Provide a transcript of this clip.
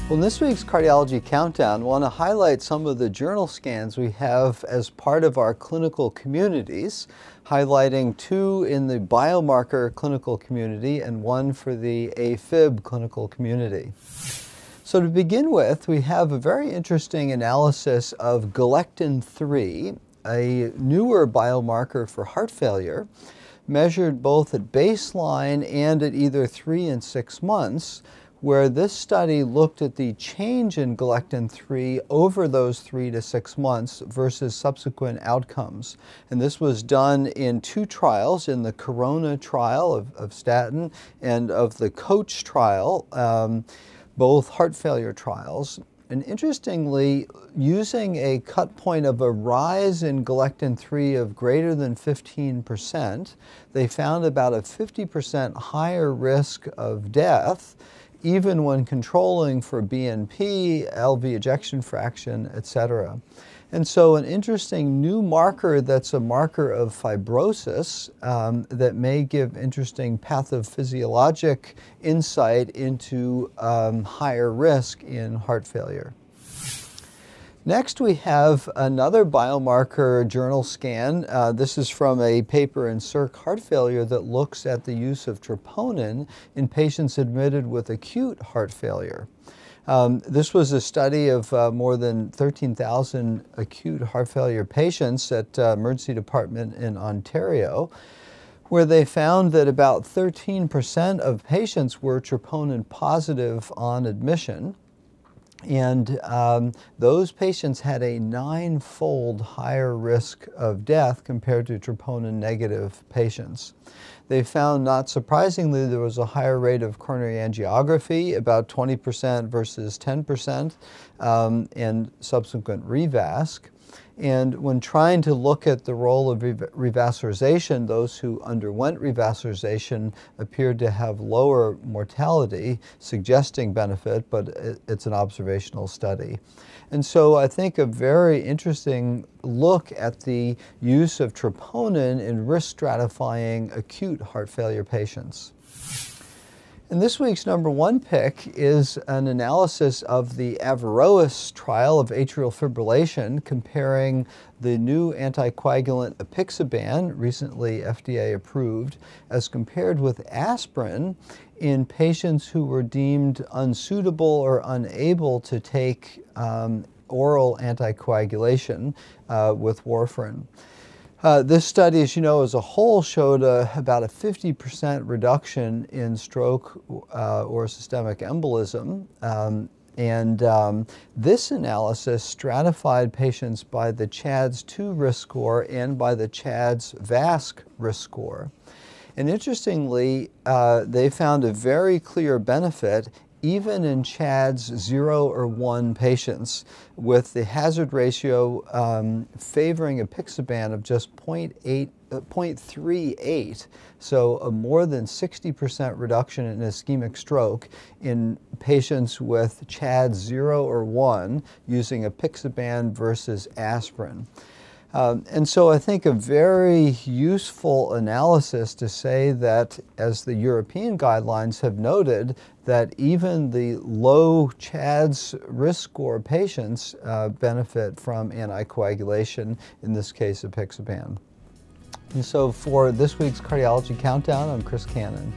Well, in this week's Cardiology Countdown, I want to highlight some of the journal scans we have as part of our clinical communities, highlighting 2 in the biomarker clinical community and 1 for the AFib clinical community. So to begin with, we have a very interesting analysis of galectin-3, a newer biomarker for heart failure, measured both at baseline and at either 3 and 6 months, where this study looked at the change in galectin-3 over those 3 to 6 months versus subsequent outcomes. And this was done in 2 trials, in the Corona trial of statin and of the Coach trial, both heart failure trials. And interestingly, using a cut point of a rise in galectin-3 of greater than 15%, they found about a 50% higher risk of death, even when controlling for BNP, LV ejection fraction, etc. And so an interesting new marker that's a marker of fibrosis that may give interesting pathophysiologic insight into higher risk in heart failure. Next, we have another biomarker journal scan. This is from a paper in Circ Heart Failure that looks at the use of troponin in patients admitted with acute heart failure. This was a study of more than 13,000 acute heart failure patients at emergency department in Ontario, where they found that about 13% of patients were troponin positive on admission. And those patients had a 9-fold higher risk of death compared to troponin negative patients. They found, not surprisingly, there was a higher rate of coronary angiography, about 20% versus 10%, and subsequent revasc. And when trying to look at the role of revascularization, those who underwent revascularization appeared to have lower mortality, suggesting benefit, but it's an observational study. And so I think a very interesting look at the use of troponin in risk stratifying acute heart failure patients. And this week's number 1 pick is an analysis of the Averroes trial of atrial fibrillation, comparing the new anticoagulant Apixaban, recently FDA approved, as compared with aspirin in patients who were deemed unsuitable or unable to take oral anticoagulation with warfarin. This study, as you know, as a whole showed about a 50% reduction in stroke or systemic embolism. This analysis stratified patients by the CHADS2 risk score and by the CHADS-VASc risk score. And interestingly, they found a very clear benefit even in CHADS 0 or 1 patients, with the hazard ratio favoring Apixaban of just 0.38, so a more than 60% reduction in ischemic stroke in patients with CHADS 0 or 1 using Apixaban versus aspirin. And so I think a very useful analysis to say that, as the European guidelines have noted, that even the low CHADS risk score patients benefit from anticoagulation, in this case Apixaban. And so for this week's Cardiology Countdown, I'm Chris Cannon.